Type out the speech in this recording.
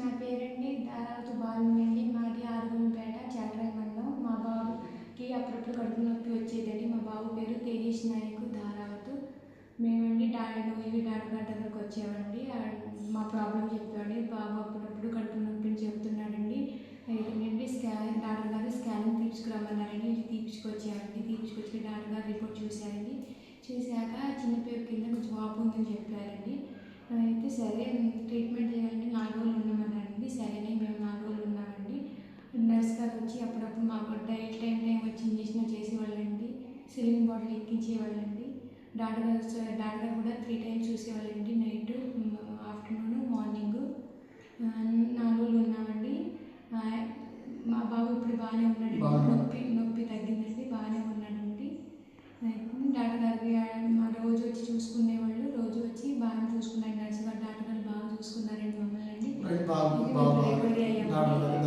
నా పేరండి ధారావతి బాలునండి. మాది ఆరుగుంపేట చలరాయి మండలం. మా బాబుకి అప్పుడప్పుడు కడుపు నొప్పి వచ్చేదండి. మా బాబు పేరు తేజేష్ నాయక్ ధారావతు. మేమండి డాక్టర్ దగ్గరకు వచ్చామండి. మా ప్రాబ్లం చెప్పామండి. బాబు అప్పుడప్పుడు కడుపు నొప్పిని చెప్తున్నాడండి. అయితేనండి డాక్టర్ గారు స్కానింగ్ తీసుకురమ్మన్నారండి. ఇది తీసుకొచ్చామండి. తీసుకొచ్చి డాక్టర్ గారు రిపోర్ట్ చూశారండి. చూశాక చిన్న పేరు కింద కొంచెం వాపు ఉందని చెప్పారండి. అయితే సరే ట్రీట్మెంట్ చేయాలంటే 4 రోజులు ఉన్నామన్నారండి. సరేనే మేము 4 రోజులు ఉన్నామండి. నర్స్ గారు వచ్చి అప్పుడప్పుడు మాకు టైం వచ్చి ఇంజక్షన్ చేసేవాళ్ళండి. సిలింగ్ బాటిల్ ఎక్కించేవాళ్ళండి. డాక్టర్ గారు కూడా 3 టైమ్స్ చూసేవాళ్ళండి. Night, afternoon, morning. 4 రోజులు ఉన్నామండి. మా బాబు ఇప్పుడు బాగానే ఉన్నాడండి. నొప్పి తగ్గిందండి. బాగానే ఉన్నాడండి. డాక్టర్ గారు మా రోజు వచ్చి చూసుకునేవాళ్ళు. రోజు వచ్చి బాగా చూసుకున్నారు. నర్సు గారు డాక్టర్ గారు బాగా చూసుకున్నారండి మమ్మల్ని అండి. రెడీ అయ్యామండి.